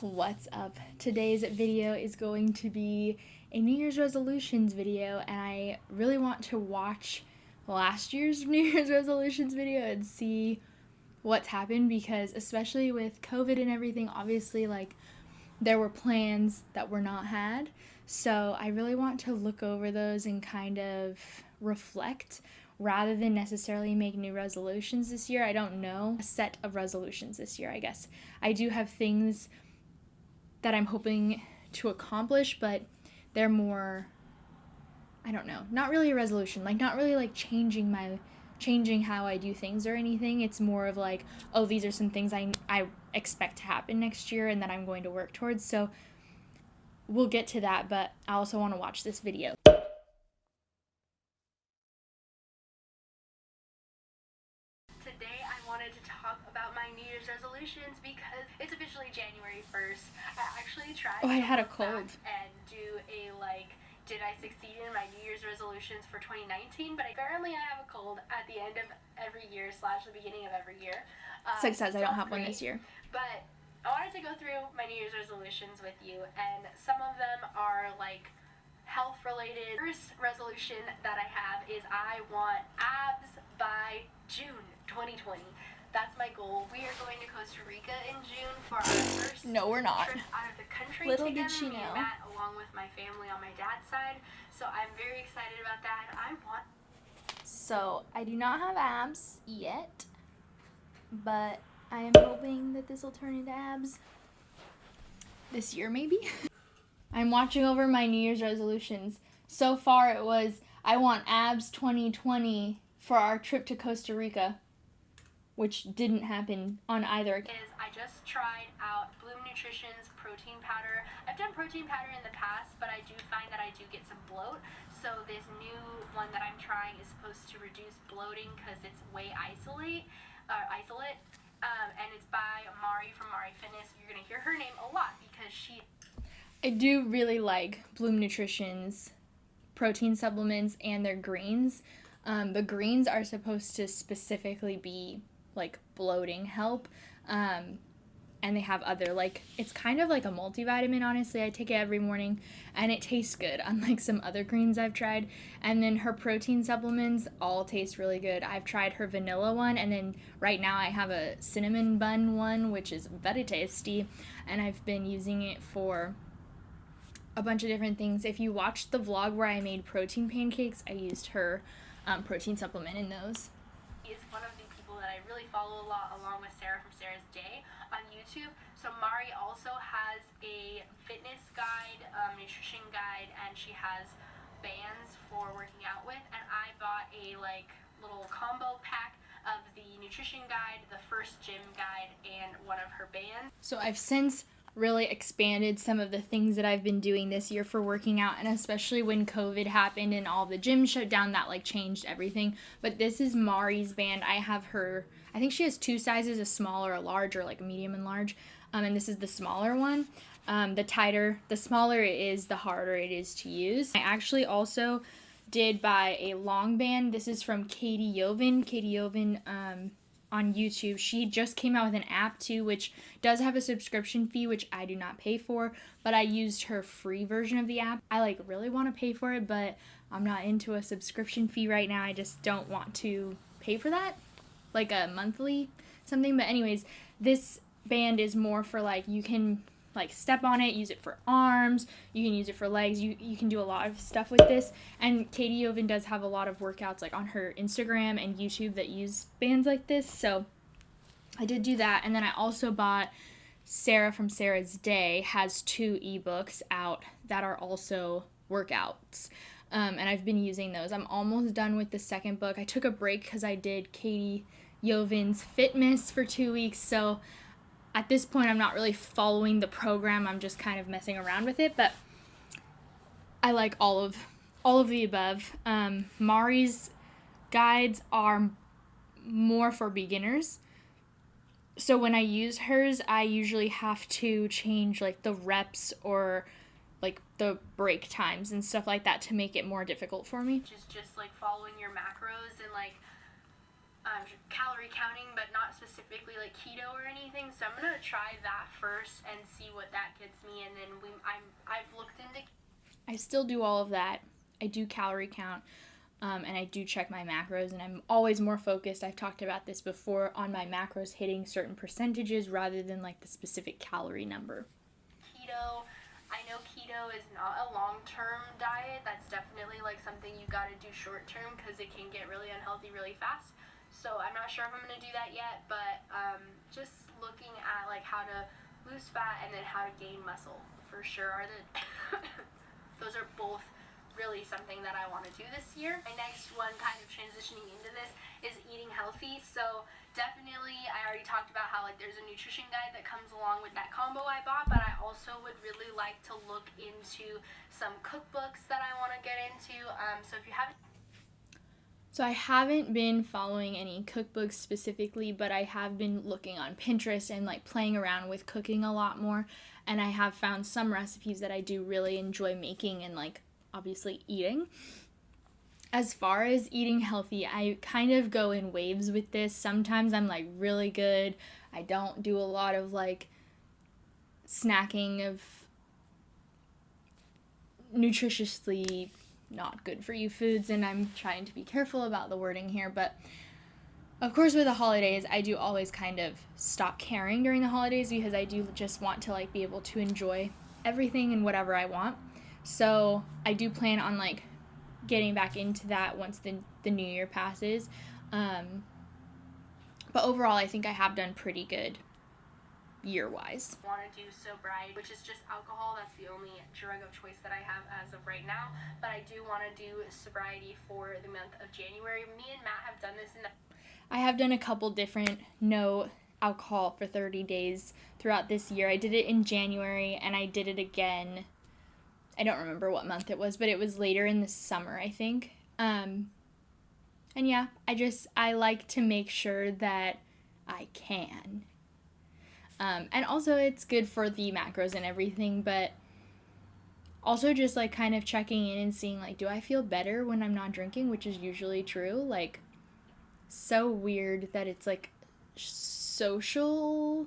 What's up? Today's video is going to be a New Year's resolutions video, and I really want to watch last year's New Year's resolutions video and see what's happened, because especially with COVID and everything, obviously there were plans that were not had. So I really want to look over those and kind of reflect rather than necessarily make new resolutions this year. I don't know a set of resolutions this year, I guess. I do have things that I'm hoping to accomplish, but they're more, I don't know, not really a resolution, not really changing how I do things or anything. It's more of oh, these are some things I expect to happen next year and that I'm going to work towards. So we'll get to that, but I also want to watch this video. Today I wanted to talk about my New Year's resolutions because it's officially January 1st. I actually tried I had a cold and do a did I succeed in my New Year's resolutions for 2019? But apparently I have a cold at the end of every year / the beginning of every year. Success, I don't have one this year. But I wanted to go through my New Year's resolutions with you, and some of them are health related. First resolution that I have is I want abs by June 2020. That's my goal. We are going to Costa Rica in June for our first No, we're not. trip out of the country Little together. did she Me know. and Matt, along with my family on my dad's side. So I'm very excited about that. So I do not have abs yet, but I am hoping that this will turn into abs this year, maybe. I'm watching over my New Year's resolutions. So far it was, I want abs 2020 for our trip to Costa Rica, which didn't happen on either. I just tried out Bloom Nutrition's protein powder. I've done protein powder in the past, but I do find that I do get some bloat. So this new one that I'm trying is supposed to reduce bloating because it's whey isolate, and it's by Mari from Mari Fitness. You're gonna hear her name a lot because I do really like Bloom Nutrition's protein supplements and their greens. The greens are supposed to specifically be bloating help, and they have other it's kind of like a multivitamin. Honestly, I take it every morning and it tastes good, unlike some other greens I've tried. And then her protein supplements all taste really good. I've tried her vanilla one, and then right now I have a cinnamon bun one, which is very tasty, and I've been using it for a bunch of different things. If you watched the vlog where I made protein pancakes, I used her protein supplement in those. Is one of the people that I really follow a lot, along with Sarah from Sarah's Day on YouTube. So Mari also has a fitness guide, nutrition guide, and she has bands for working out with. And I bought a little combo pack of the nutrition guide, the first gym guide, and one of her bands. So I've since really expanded some of the things that I've been doing this year for working out, and especially when COVID happened and all the gyms shut down, that changed everything. But this is Mari's band. I have her, I think she has two sizes, a small or a large, or a medium and large, and this is the smaller one. The smaller it is, the harder it is to use. I actually also did buy a long band. This is from Katie Yovan on YouTube. She just came out with an app too, which does have a subscription fee, which I do not pay for, but I used her free version of the app. I really want to pay for it, but I'm not into a subscription fee right now. I just don't want to pay for that, a monthly something. But anyways, this band is more for you can step on it, use it for arms, you can use it for legs, you can do a lot of stuff with this. And Katie Yovan does have a lot of workouts on her Instagram and YouTube that use bands like this, so I did do that. And then I also bought, Sarah from Sarah's Day has 2 ebooks out that are also workouts, and I've been using those. I'm almost done with the second book. I took a break because I did Katie Yovan's Fitmas for 2 weeks, so at this point, I'm not really following the program. I'm just kind of messing around with it, but I like all of the above. Mari's guides are more for beginners. So when I use hers, I usually have to change the reps or the break times and stuff like that to make it more difficult for me. Just following your macros and calorie counting, but not specifically like keto or anything. So I'm gonna try that first and see what that gets me, and then I've looked into. I still do all of that. I do calorie count, and I do check my macros, and I'm always more focused. I've talked about this before on my macros hitting certain percentages rather than like the specific calorie number. Keto. I know keto is not a long-term diet. That's definitely like something you got to do short-term because it can get really unhealthy really fast. So I'm not sure if I'm going to do that yet, but just looking at like how to lose fat and then how to gain muscle for sure are the those are both really something that I want to do this year. My next one, kind of transitioning into this, is eating healthy. So definitely, I already talked about how like there's a nutrition guide that comes along with that combo I bought, but I also would really like to look into some cookbooks that I want to get into. So if you haven't. So I haven't been following any cookbooks specifically, but I have been looking on Pinterest and like playing around with cooking a lot more, and I have found some recipes that I do really enjoy making and like obviously eating. As far as eating healthy, I kind of go in waves with this. Sometimes I'm like really good. I don't do a lot of like snacking of nutritiously not good for you foods, and I'm trying to be careful about the wording here, but of course with the holidays I do always kind of stop caring during the holidays because I do just want to like be able to enjoy everything and whatever I want. So I do plan on like getting back into that once the new year passes. But overall I think I have done pretty good year-wise. I want to do sobriety, which is just alcohol. That's the only drug of choice that I have as of right now. But I do want to do sobriety for the month of January. Me and Matt have done this I have done a couple different no alcohol for 30 days throughout this year. I did it in January and I did it again. I don't remember what month it was, but it was later in the summer, I think. And yeah, I like to make sure that I can. And also it's good for the macros and everything, but also just like kind of checking in and seeing like, do I feel better when I'm not drinking, which is usually true. Like, so weird that it's like social,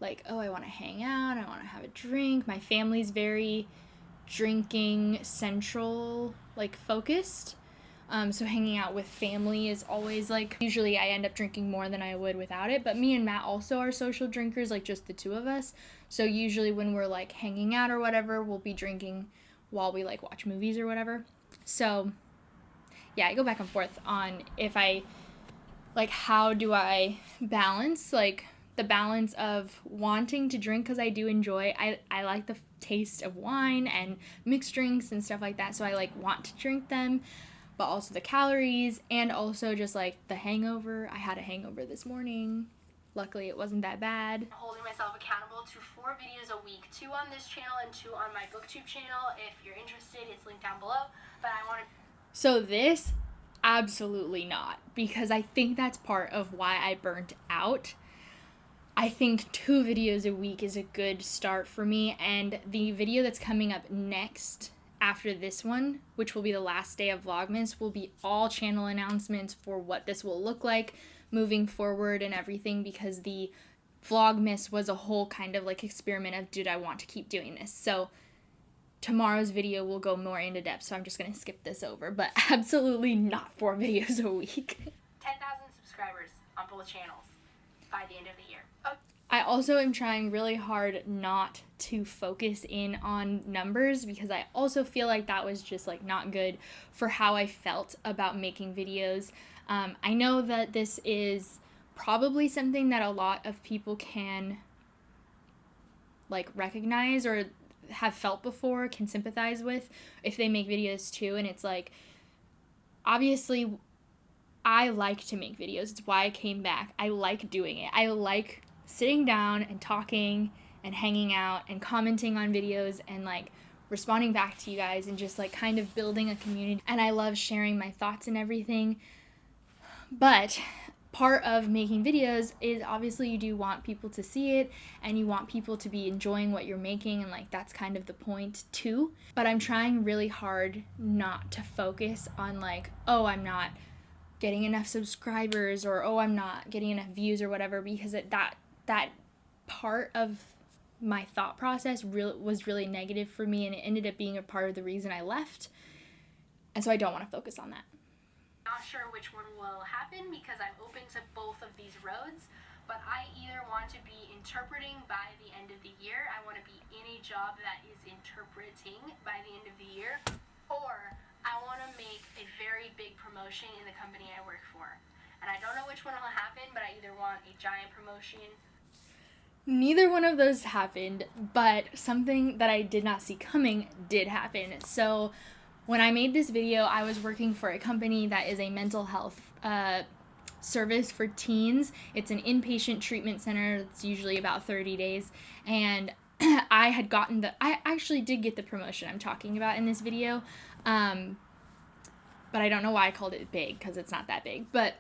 like, oh, I want to hang out, I want to have a drink. My family's very drinking central, like focused, so hanging out with family is always like, usually I end up drinking more than I would without it, but me and Matt also are social drinkers, like just the two of us. So usually when we're like hanging out or whatever, we'll be drinking while we like watch movies or whatever. So yeah, I go back and forth on if I like, how do I balance like the balance of wanting to drink, because I do enjoy, I like the taste of wine and mixed drinks and stuff like that, so I like want to drink them, but also the calories and also just like the hangover. I had a hangover this morning. Luckily it wasn't that bad. Holding myself accountable to 4 videos a week, 2 on this channel and 2 on my booktube channel. If you're interested, it's linked down below. But I want to. So this, absolutely not, because I think that's part of why I burnt out. I think 2 videos a week is a good start for me, and the video that's coming up next after this one, which will be the last day of Vlogmas, will be all channel announcements for what this will look like moving forward and everything, because the Vlogmas was a whole kind of like experiment of, did I want to keep doing this? So tomorrow's video will go more into depth, so I'm just going to skip this over, but absolutely not 4 videos a week. 10,000 subscribers on both channels by the end of the year. I also am trying really hard not to focus in on numbers, because I also feel like that was just like not good for how I felt about making videos. I know that this is probably something that a lot of people can like recognize or have felt before, can sympathize with if they make videos too. And it's like, obviously I like to make videos. It's why I came back. I like doing it. I like sitting down and talking and hanging out and commenting on videos and like responding back to you guys and just like kind of building a community. And I love sharing my thoughts and everything. But part of making videos is obviously you do want people to see it and you want people to be enjoying what you're making, and like that's kind of the point too. But I'm trying really hard not to focus on like, oh, I'm not getting enough subscribers, or oh, I'm not getting enough views or whatever, because that part of my thought process was really negative for me, and it ended up being a part of the reason I left. And so I don't want to focus on that. Not sure which one will happen because I'm open to both of these roads, but I either want to be interpreting by the end of the year, I want to be in a job that is interpreting by the end of the year, or I want to make a very big promotion in the company I work for. And I don't know which one will happen, but I either want a giant promotion. Neither one of those happened, but something that I did not see coming did happen. So when I made this video, I was working for a company that is a mental health service for teens. It's an inpatient treatment center. It's usually about 30 days. And I actually did get the promotion I'm talking about in this video. But I don't know why I called it big, because it's not that big. But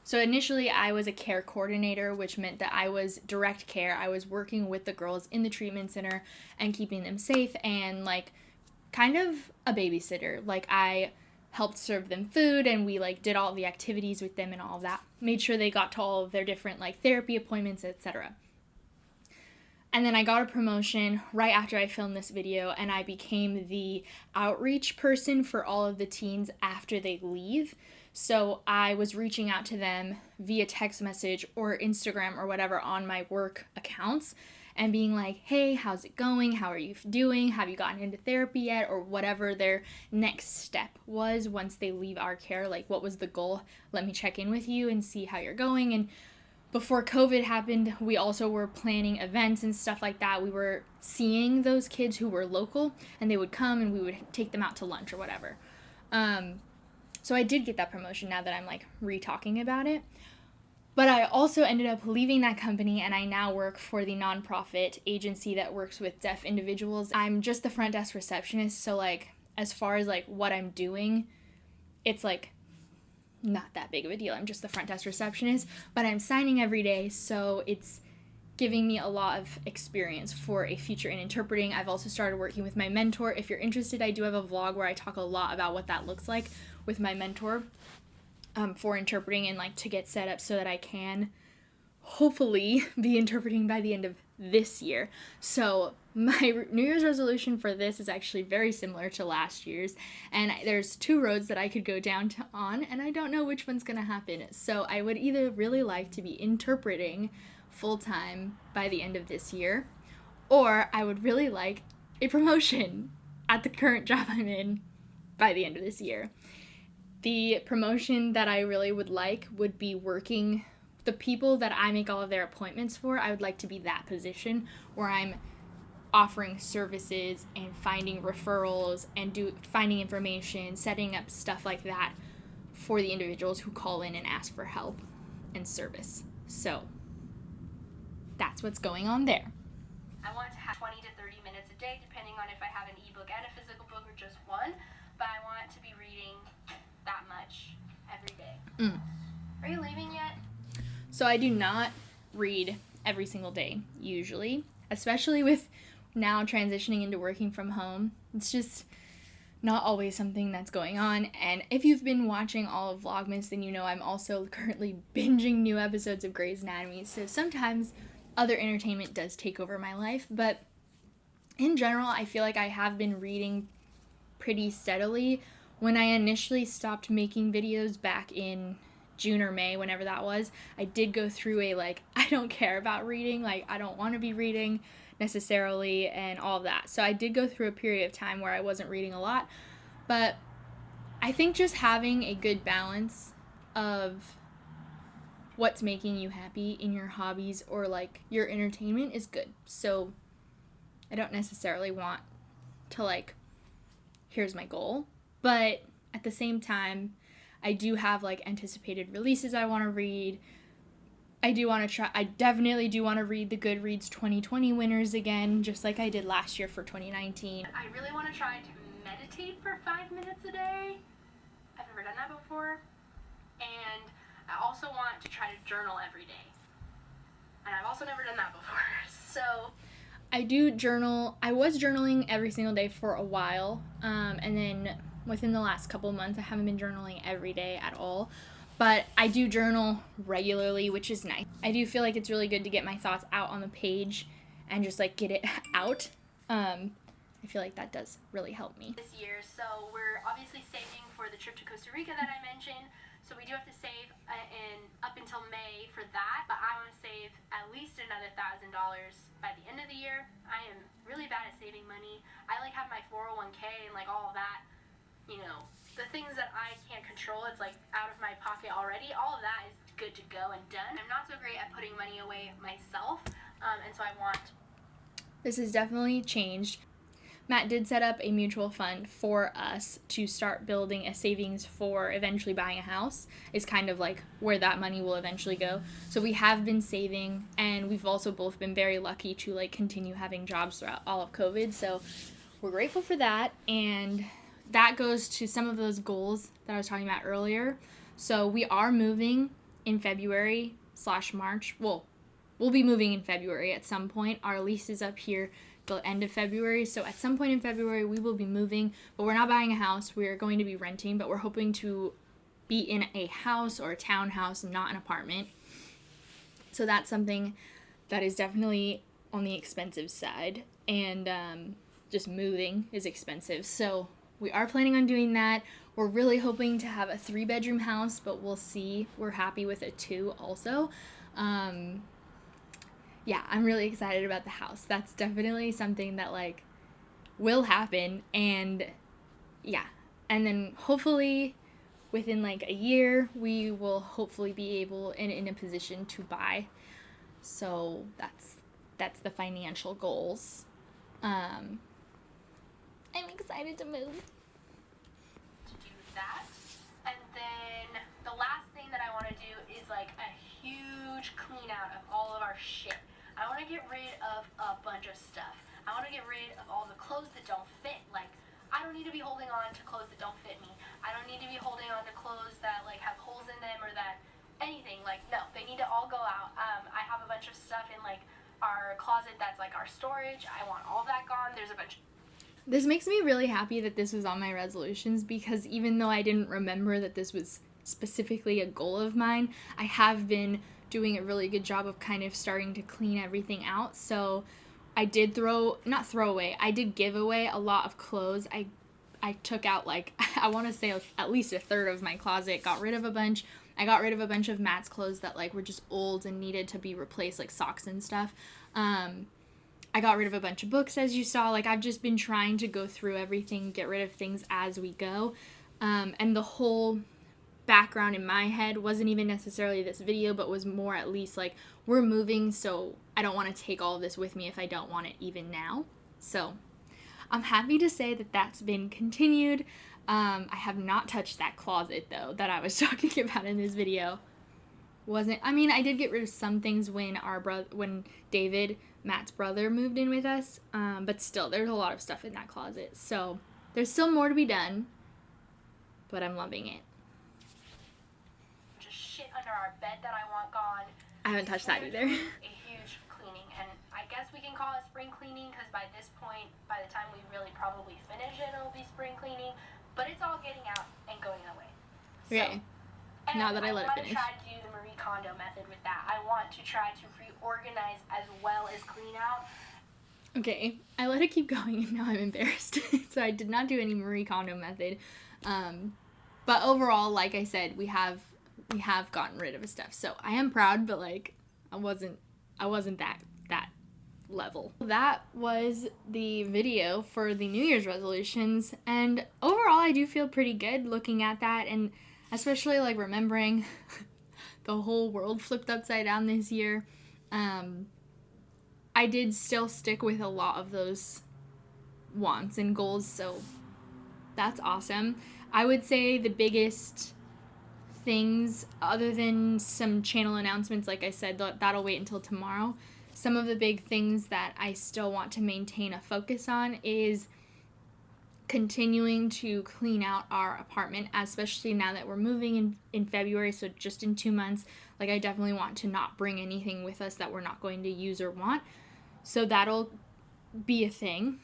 so initially I was a care coordinator, which meant that I was direct care. I was working with the girls in the treatment center and keeping them safe, and like kind of a babysitter. Like I helped serve them food, and we like did all the activities with them and all of that. Made sure they got to all of their different like therapy appointments, etc. And then I got a promotion right after I filmed this video, and I became the outreach person for all of the teens after they leave. So I was reaching out to them via text message or Instagram or whatever on my work accounts and being like, hey, how's it going? How are you doing? Have you gotten into therapy yet? Or whatever their next step was once they leave our care. Like, what was the goal? Let me check in with you and see how you're going. And before COVID happened, we also were planning events and stuff like that. We were seeing those kids who were local, and they would come and we would take them out to lunch or whatever. So I did get that promotion now that I'm like re-talking about it. But I also ended up leaving that company, and I now work for the nonprofit agency that works with deaf individuals. I'm just the front desk receptionist, so like as far as like what I'm doing, it's like not that big of a deal. I'm just the front desk receptionist, but I'm signing every day, so it's giving me a lot of experience for a future in interpreting. I've also started working with my mentor. If you're interested, I do have a vlog where I talk a lot about what that looks like with my mentor for interpreting, and like to get set up so that I can hopefully be interpreting by the end of this year. So my New Year's resolution for this is actually very similar to last year's, and there's two roads that I could go down on, and I don't know which one's gonna happen. So I would either really like to be interpreting full-time by the end of this year, or I would really like a promotion at the current job I'm in by the end of this year. The promotion that I really would like would be working the people that I make all of their appointments for. I would like to be that position where I'm offering services and finding referrals and finding information, setting up stuff like that for the individuals who call in and ask for help and service. So that's what's going on there. I want to have 20 to 30 minutes a day, depending on if I have an ebook and a physical book or just one, but I want to be reading that much every day. Are you leaving yet? So I do not read every single day, usually, especially with now transitioning into working from home. It's just not always something that's going on. And if you've been watching all of VLOGMAS, then you know I'm also currently binging new episodes of Grey's Anatomy. So sometimes other entertainment does take over my life. But in general, I feel like I have been reading pretty steadily. When I initially stopped making videos back in June or May, whenever that was, I did go through a like, I don't care about reading, like I don't want to be reading necessarily and all of that. So I did go through a period of time where I wasn't reading a lot, but I think just having a good balance of what's making you happy in your hobbies or like your entertainment is good. So I don't necessarily want to like, here's my goal, but at the same time, I do have like anticipated releases I want to read. I definitely do want to read the Goodreads 2020 winners again, just like I did last year for 2019. I really want to try to meditate for 5 minutes a day. I've never done that before. And I also want to try to journal every day. And I've also never done that before. So I do journal. I was journaling every single day for a while. And then within the last couple months, I haven't been journaling every day at all. But I do journal regularly, which is nice. I do feel like it's really good to get my thoughts out on the page and just like get it out. I feel like that does really help me. This year, so we're obviously saving for the trip to Costa Rica that I mentioned. So we do have to save up until May for that, but I want to save at least another $1,000 by the end of the year. I am really bad at saving money. I like have my 401k and like all of that, you know, the things that I can't control, it's like out of my pocket already. All of that is good to go and done. I'm not so great at putting money away myself, and so I want. This has definitely changed. Matt did set up a mutual fund for us to start building a savings for eventually buying a house. Is kind of like where that money will eventually go. So we have been saving, and we've also both been very lucky to like continue having jobs throughout all of COVID. So we're grateful for that, and that goes to some of those goals that I was talking about earlier. So we are moving in February/March. Well, we'll be moving in February at some point. Our lease is up here the end of February, so at some point in February we will be moving, but we're not buying a house. We're going to be renting, but we're hoping to be in a house or a townhouse, not an apartment. So that's something that is definitely on the expensive side, and just moving is expensive. So we are planning on doing that. We're really hoping to have a 3-bedroom house, but we'll see. We're happy with a 2 also. Yeah, I'm really excited about the house. That's definitely something that like will happen, and yeah. And then hopefully within like a year we will hopefully be able and in a position to buy. So that's the financial goals. I'm excited to move. To do that. And then the last thing that I want to do is like a huge clean out of all of our shit. I want to get rid of a bunch of stuff. I want to get rid of all the clothes that don't fit. Like, I don't need to be holding on to clothes that don't fit me. I don't need to be holding on to clothes that like have holes in them or that anything. Like, no, they need to all go out. I have a bunch of stuff in like our closet that's like our storage. I want all that gone. There's a bunch. This makes me really happy that this was on my resolutions, because even though I didn't remember that this was specifically a goal of mine, I have been doing a really good job of kind of starting to clean everything out. So I did I did give away a lot of clothes. I took out like, I want to say at least a third of my closet, got rid of a bunch. I got rid of a bunch of Matt's clothes that like were just old and needed to be replaced, like socks and stuff. I got rid of a bunch of books, as you saw. Like, I've just been trying to go through everything, get rid of things as we go. And the whole background in my head wasn't even necessarily this video, but was more at least like, we're moving, so I don't want to take all of this with me if I don't want it even now. So I'm happy to say that that's been continued. I have not touched that closet though that I was talking about in this video. I did get rid of some things when David, Matt's brother, moved in with us, but still there's a lot of stuff in that closet, so there's still more to be done, but I'm loving it. Just shit under our bed that I want gone. I haven't touched that either. A huge cleaning, and I guess we can call it spring cleaning, because by this point, by the time we really probably finish it, it'll be spring cleaning, but it's all getting out and going away. Okay. Now that I let it finish. I want to try to do the Marie Kondo method with that. I want to try to reorganize as well as clean out. Okay, I let it keep going and now I'm embarrassed. So I did not do any Marie Kondo method. But overall, like I said, we have gotten rid of stuff. So I am proud, but like I wasn't that level. That was the video for the New Year's resolutions, and overall I do feel pretty good looking at that, and especially like remembering the whole world flipped upside down this year. I did still stick with a lot of those wants and goals, so that's awesome. I would say the biggest things, other than some channel announcements, like I said, that'll wait until tomorrow. Some of the big things that I still want to maintain a focus on is continuing to clean out our apartment, especially now that we're moving in February, so just in 2 months. Like, I definitely want to not bring anything with us that we're not going to use or want. So that'll be a thing.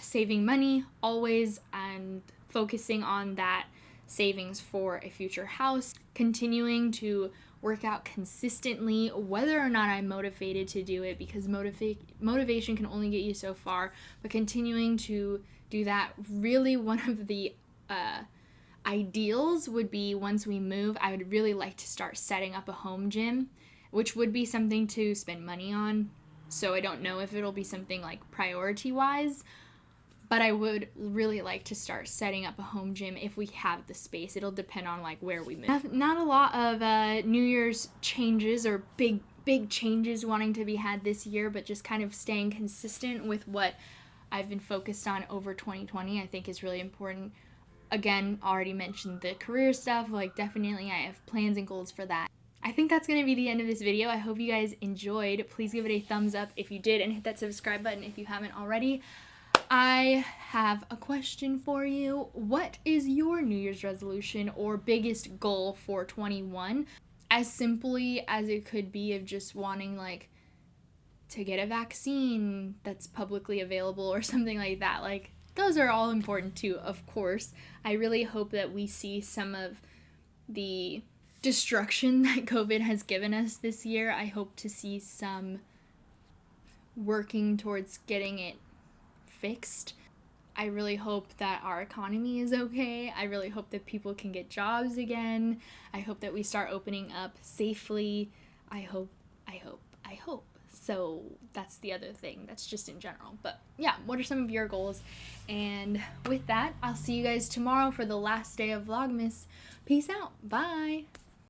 Saving money always, and focusing on that savings for a future house, continuing to work out consistently, whether or not I'm motivated to do it, because motivation can only get you so far, but continuing to do that. Really, one of the ideals would be, once we move, I would really like to start setting up a home gym, which would be something to spend money on. So I don't know if it'll be something like priority wise, but I would really like to start setting up a home gym if we have the space. It'll depend on like where we move. Not a lot of New Year's changes or big changes wanting to be had this year, but just kind of staying consistent with what I've been focused on over 2020, I think is really important. Again, already mentioned the career stuff, like definitely I have plans and goals for that. I think that's going to be the end of this video. I hope you guys enjoyed. Please give it a thumbs up if you did, and hit that subscribe button if you haven't already. I have a question for you. What is your New Year's resolution or biggest goal for 21? As simply as it could be of just wanting like to get a vaccine that's publicly available or something like that. Like, those are all important too, of course. I really hope that we see some of the destruction that COVID has given us this year. I hope to see some working towards getting it fixed. I really hope that our economy is okay. I really hope that people can get jobs again. I hope that we start opening up safely. I hope. So that's the other thing. That's just in general. But yeah, what are some of your goals? And with that, I'll see you guys tomorrow for the last day of Vlogmas. Peace out. Bye.